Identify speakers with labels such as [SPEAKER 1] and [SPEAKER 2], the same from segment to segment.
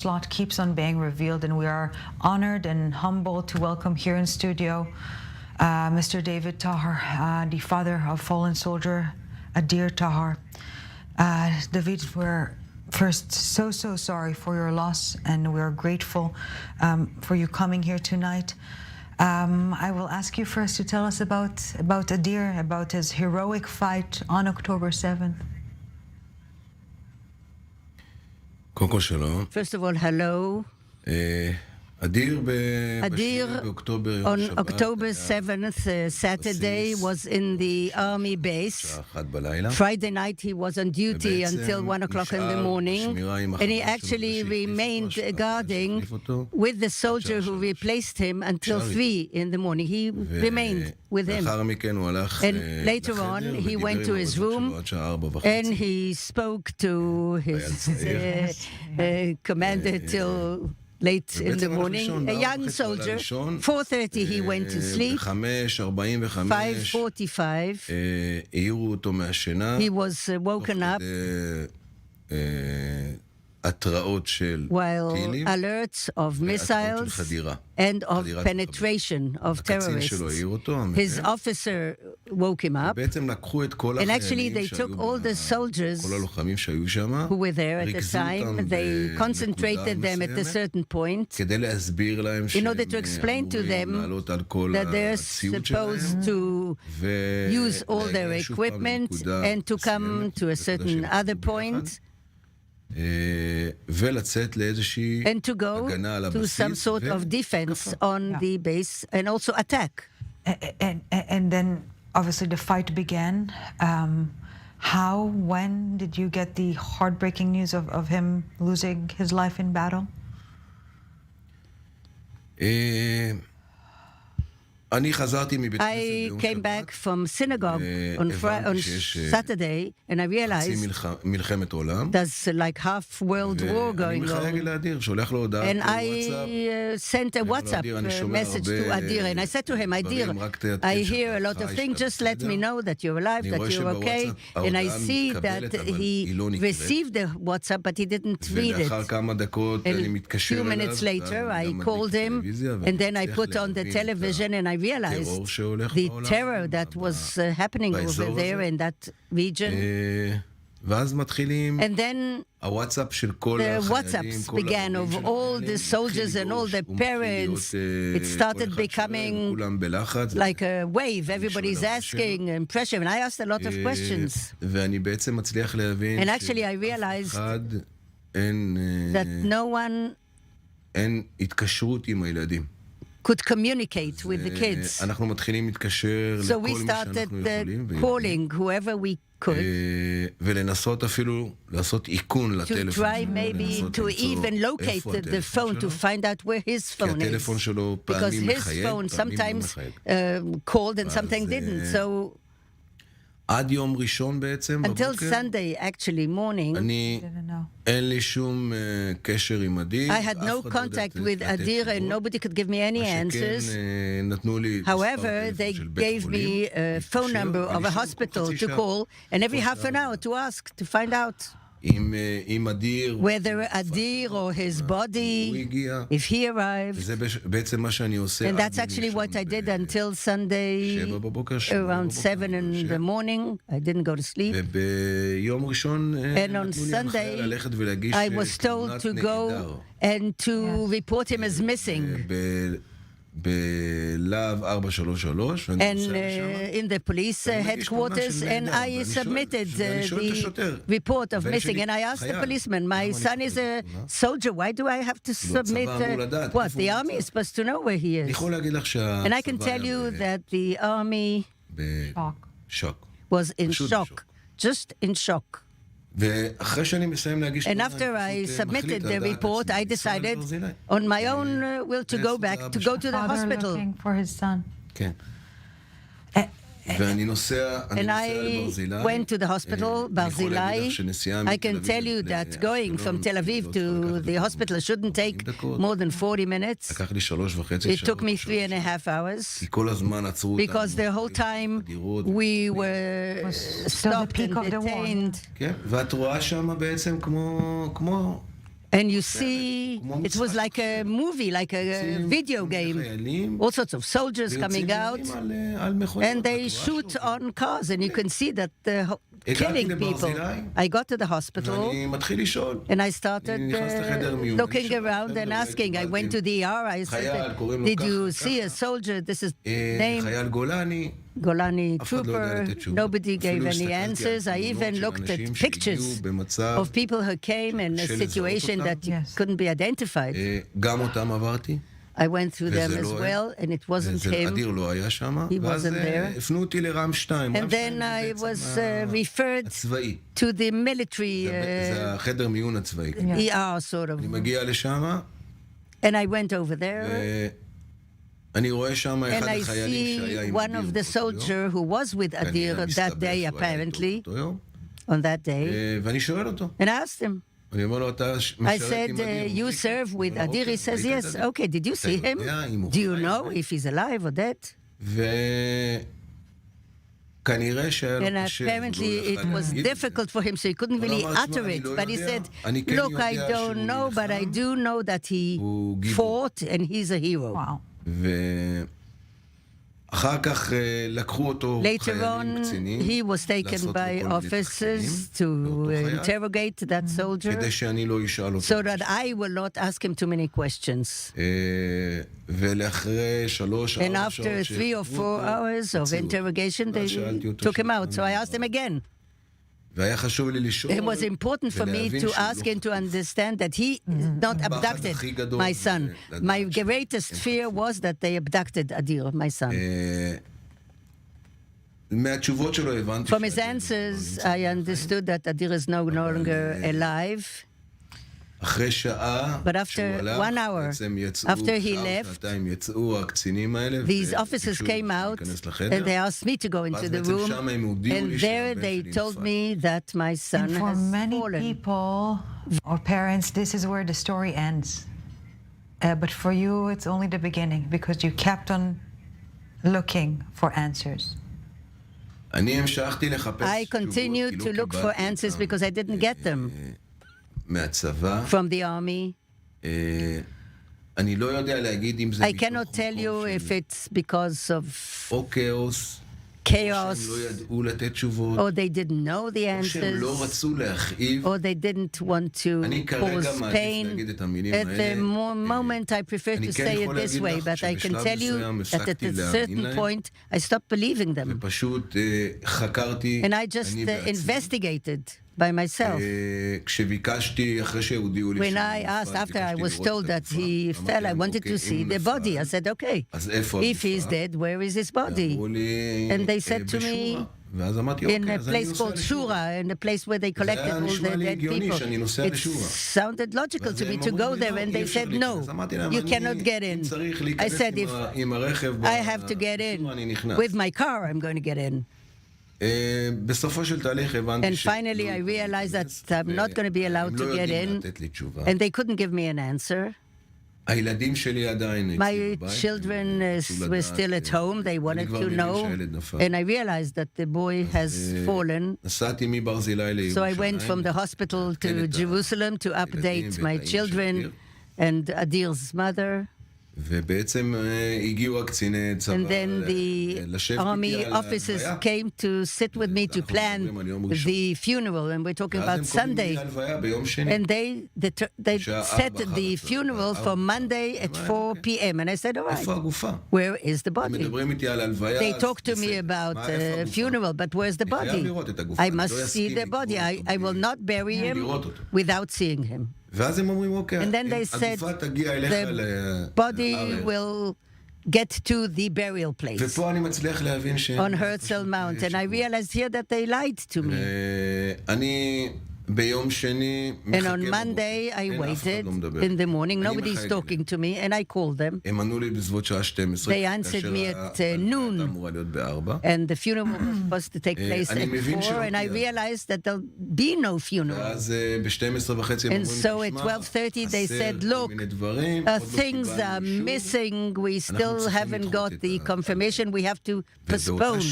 [SPEAKER 1] onslaught keeps on being revealed, and we are honored and humbled to welcome here in studio Mr. David Tahar, the father of fallen soldier Adir Tahar. David, we're first so sorry for your loss, and we're grateful for you coming here tonight. I will ask you first to tell us about Adir, about his heroic fight on October 7th.
[SPEAKER 2] First of all, hello. Adir on October 7th, Saturday, was in the army base. Friday night he was on duty until 1 o'clock in the morning, and he actually remained guarding with the soldier who replaced him until 3 in the morning. He remained with him. And later on he went to his room and he spoke to his commander till late in the morning, a young soldier. 4:30 he went to sleep. 5:45 he was woken up while alerts of missiles and of penetration of terrorists. His officer woke him up, and actually they took all the soldiers who were there at the time, they concentrated them at a certain point in order to explain to them that they're supposed to use all their equipment and to come to a certain other point and to go to some sort of defense on the base and also attack.
[SPEAKER 1] And then obviously the fight began. When did you get the heartbreaking news of him losing his life in battle?
[SPEAKER 2] I came back from synagogue on Saturday, and I realized there's like half world war going on. And I sent a WhatsApp message to Adir, and I said to him, Adir, I hear a lot of things, just let me know that you're alive, that you're okay. And I see that he received the WhatsApp, but he didn't read it. And a few minutes later, I called him, and then I put on the television, and I realized the terror that was happening over there in that region. And then the WhatsApps began of all the soldiers and all the parents. It started becoming like a wave. Everybody's asking and pressure. And I asked a lot of questions. And actually I realized that no one could communicate with the kids. So we started calling whoever we could to try maybe to even locate the phone, to find out where his phone is. Because his phone sometimes called and sometimes didn't. So until Sunday, actually, morning, I had no contact with Adir and nobody could give me any answers. However, they gave me a phone number of a hospital to call, and every half an hour to ask, to find out whether Adir or his body, if he arrived. And that's actually what I did until Sunday around 7 in the morning. I didn't go to sleep. And on Sunday, I was told to go and to report him as missing. And in the police headquarters, and I submitted the report of missing. And I asked the policeman, my son is a soldier, why do I have to submit what? The army is supposed to know where he is. And I can tell you that the army was in shock, just in shock. And after I submitted the report, I decided on my own will to go back, to go to the hospital.
[SPEAKER 1] Looking for his son.
[SPEAKER 2] And I went to the hospital, Barzilai. I can tell you that going from Tel Aviv to the hospital shouldn't take more than 40 minutes. It took me 3.5 hours because the whole time we were stopped and detained. And you see, it was like a movie, like a video game. All sorts of soldiers coming out, and they shoot on cars, and you can see that they're killing people. I got to the hospital, and I started looking around and asking. I went to the ER. I said, "Did you see a soldier? This is name Golani trooper." Nobody gave any answers. I even looked at pictures of people who came in a situation that couldn't be identified. I went through them as well, and it wasn't him. He wasn't there. And then I was referred to the military ER, sort of. And I went over there. And I see one of the soldiers who was with Adir that day, apparently, on that day, and I asked him. I said, "You serve with Adir?" He says, "Yes." "Okay, did you see him? Do you know if he's alive or dead?" And apparently it was difficult for him, so he couldn't really utter it. But he said, "Look, I don't know, but I do know that he fought and he's a hero."
[SPEAKER 1] Wow.
[SPEAKER 2] Later on, he was taken by officers to interrogate that soldier so that I will not ask him too many questions. And after 3 or 4 hours of interrogation, they took him out. So I asked him again. It was important for me to ask him to understand that he not abducted my son. My greatest fear was that they abducted Adir, my son. From his answers, I understood that Adir is no longer alive. But after 1 hour, after he left, these officers came out and they asked me to go into the room. And there they told me that my son
[SPEAKER 1] has fallen. For many people or parents, this is where the story ends. But for you, it's only the beginning because you kept on looking for answers.
[SPEAKER 2] I continued to look for answers because I didn't get them from the army. I cannot tell you if it's because of chaos, or they didn't know the answers, or they didn't want to cause pain. At the moment, I prefer to say it this way, but I can tell you that at a certain point, I stopped believing them. And I just investigated by myself. When I asked, after I was told that he fell, I wanted to see the body. I said, "Okay, if he's dead, where is his body?" And they said to me, in a place called Shura, in a place where they collected all the dead people. It sounded logical to me to go there, and they said, "No, you cannot get in." I said, "If I have to get in with my car, I'm going to get in." And finally, I realized that I'm not going to be allowed to get in, and they couldn't give me an answer. My children were still at home. They wanted to know, and I realized that the boy has fallen. So I went from the hospital to Jerusalem to update my children and Adir's mother. And then the army officers came to sit with me to plan the funeral, and we're talking about Sunday. And they set the funeral for Monday at 4 p.m. And I said, "All right, where is the body?" They talked to me about the funeral, but where's the body? I must see the body. I will not bury him without seeing him. And then they said the body will get to the burial place on Herzl Mount. And I realized here that they lied to me. And on Monday, I waited in the morning. Nobody's talking to me, and I called them. They answered me at noon, and the funeral was supposed to take place at 4, and I realized that there'll be no funeral. And so at 12:30, they said, "Look, things are missing. We still haven't got the confirmation. We have to postpone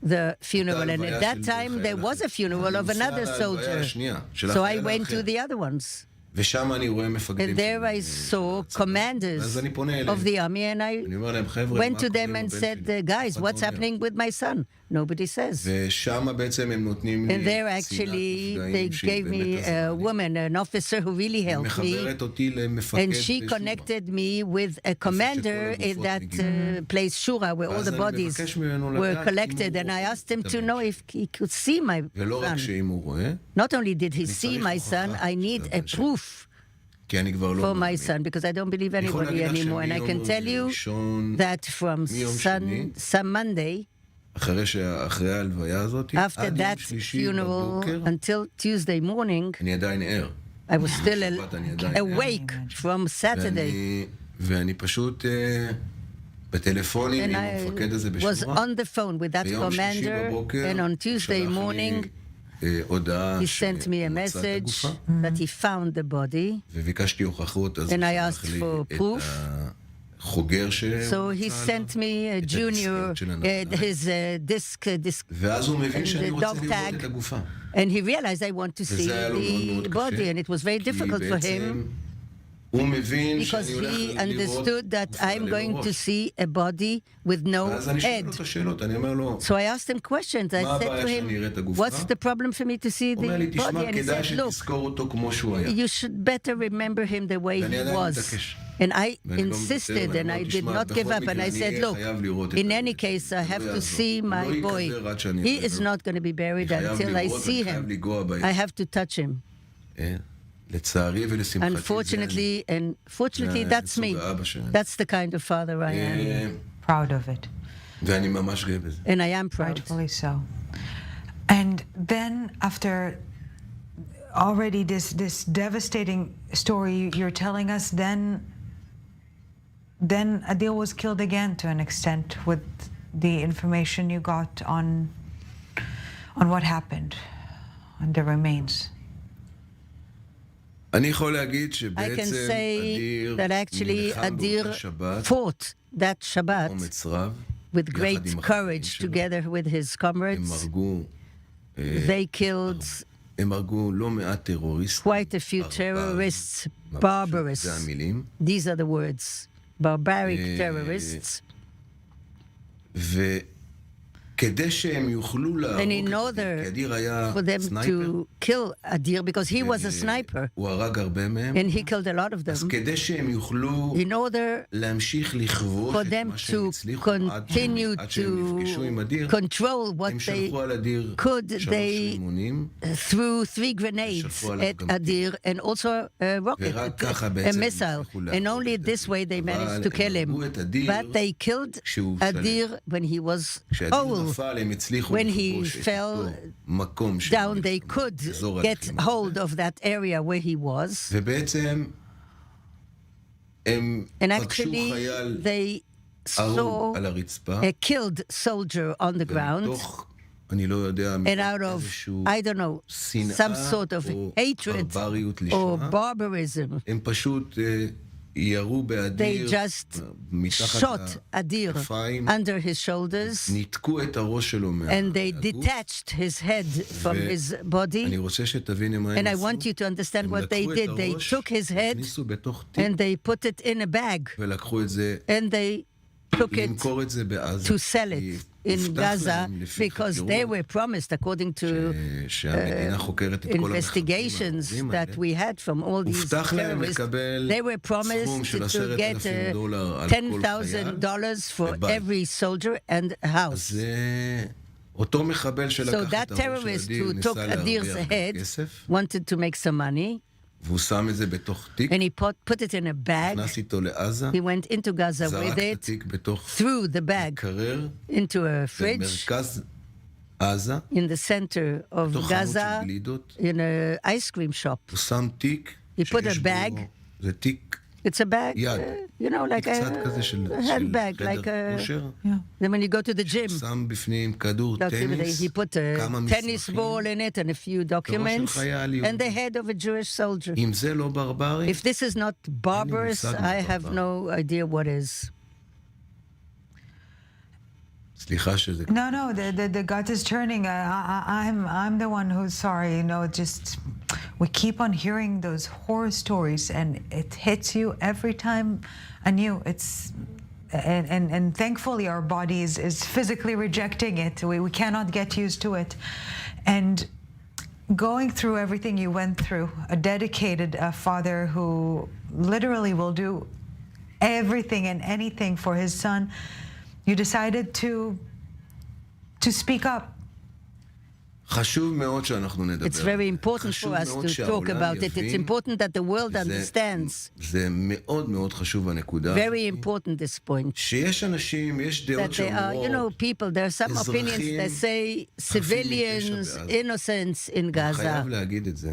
[SPEAKER 2] the funeral." And at that time, there was a funeral of another soldier. So I went to the other ones. And there I saw commanders of the army, and I went to them and said, guys, what's happening with my son? Nobody says. And there actually they gave me a woman, an officer who really helped me, and she connected me with a commander in that place, Shura, where all the bodies were collected, and I asked him to know if he could see my son. Not only did he see my son, I need a proof for my son, because I don't believe anybody anymore. And I can tell you that from some Monday, after that funeral until Tuesday morning, I was still awake from Saturday. And I was on the phone with that commander, and on Tuesday morning, he sent me a message that he found the body, and I asked for proof. So he sent me a junior, his disc, and the dog tag, and he realized I want to see the body, and it was very difficult for him, because he understood that I'm going to see a body with no head. So I asked him questions. I said to him, what's the problem for me to see the body? And he said, look, you should better remember him the way he was. And I insisted, and I did not give up. And I said, look, in any case, I have to see my boy. He is not going to be buried until I see him. I have to touch him. Unfortunately, and fortunately, that's me. That's the kind of father I am.
[SPEAKER 1] Proud of it.
[SPEAKER 2] And I am proud.
[SPEAKER 1] Rightfully so. And then after already this devastating story you're telling us, then Adil was killed again to an extent with the information you got on what happened, on the remains.
[SPEAKER 2] I can say that actually Adir fought that Shabbat with great courage together with his comrades. They killed quite a few terrorists, barbarous. These are the words, barbaric terrorists. And in order for them to kill Adir, because he was a sniper, and he killed a lot of them, in order for them to continue to control what they could, they threw 3 grenades at Adir and also a rocket, a missile. And only this way they managed to kill him. But they killed Adir when he was old. When he fell down, they could get hold of that area where he was. And actually, they saw a killed soldier on the ground. And out of, I don't know, some sort of hatred or barbarism, they just shot Adir under his shoulders, and they detached his head from his body. And I want you to understand what they did. They took his head and they put it in a bag, and they took it to sell it in Gaza, because they were promised, according to investigations that we had from all these terrorists, they were promised to get $10,000 for every soldier and a house. So that terrorist who took Adir's head wanted to make some money, and he put it in a bag. He went into Gaza with it, threw the bag into a fridge in the center of Gaza, in an ice cream shop. He put a bag. It's a bag, like a handbag, like a... Then when you go to the gym, he put a tennis ball in it and a few documents and the head of a Jewish soldier. If this is not barbarous, I have no idea what is.
[SPEAKER 1] No, the gut is turning. I'm the one who's sorry. we keep on hearing those horror stories, and it hits you every time anew. And thankfully our body is physically rejecting it. We cannot get used to it. And going through everything you went through, a dedicated father who literally will do everything and anything for his son, you decided to speak up.
[SPEAKER 2] It's very important for us to talk about it. It's important that the world understands. Very important, this point. That there are, people, there are some opinions that say civilians, innocents in Gaza.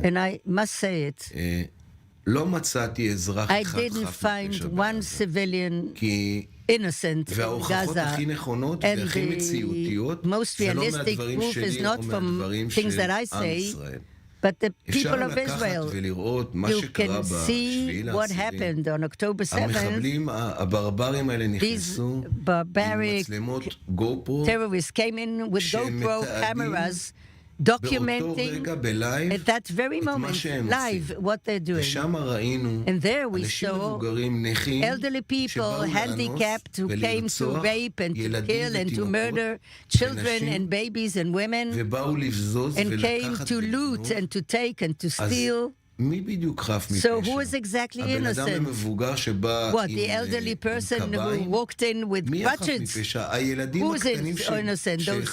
[SPEAKER 2] And I must say it. I didn't find one civilian innocent in Gaza, and the most realistic proof is not from things that I say, but the people of Israel. You can see what happened on October 7th. These barbaric terrorists came in with GoPro cameras, documenting at that very moment, live, what they're doing. And there we saw elderly people, handicapped, who came to rape and to kill and to murder children and babies and women, and came to loot and to take and to steal. So who is exactly innocent? What, the elderly person who walked in with crutches? Who is innocent? Those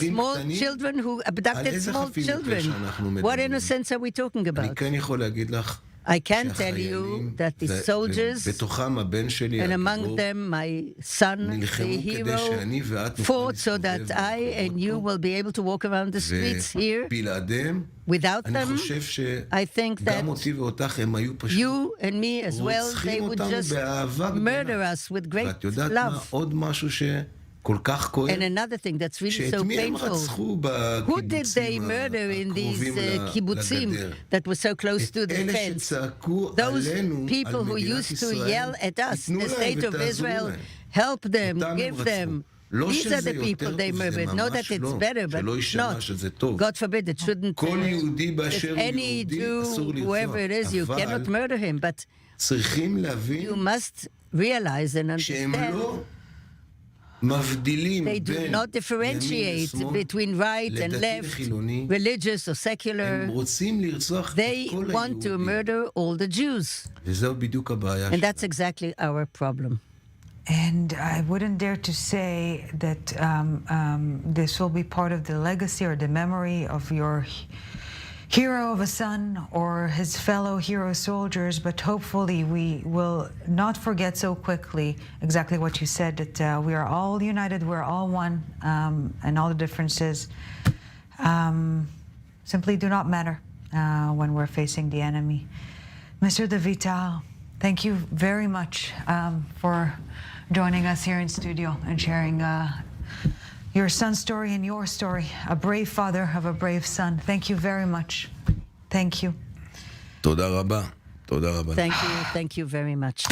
[SPEAKER 2] small children who abducted small children. What innocence are we talking about? I can tell you that the soldiers, and among them my son, the hero, fought so that I and you will be able to walk around the streets here. Without them, I think that you and me as well, they would just murder us with great love. And another thing that's really so painful, who did they murder in these kibbutzim that were so close to the fence? Those people who used to yell at us, the state of Israel, help them, give them. These are the people they murdered. Know that it's better, but not. God forbid, it shouldn't. Any Jew, whoever it is, you cannot murder him. But you must realize and understand, they do not differentiate between right and left, religious or secular. They want to murder all the Jews. And that's exactly our problem.
[SPEAKER 1] And I wouldn't dare to say that this will be part of the legacy or the memory of your hero of a son or his fellow hero soldiers, but hopefully we will not forget so quickly exactly what you said, that we are all united, we're all one, and all the differences simply do not matter when we're facing the enemy. Mr. De Vital, thank you very much for joining us here in studio and sharing your son's story and your story, a brave father of a brave son. Thank you very much. Thank you.
[SPEAKER 2] Thank you very much.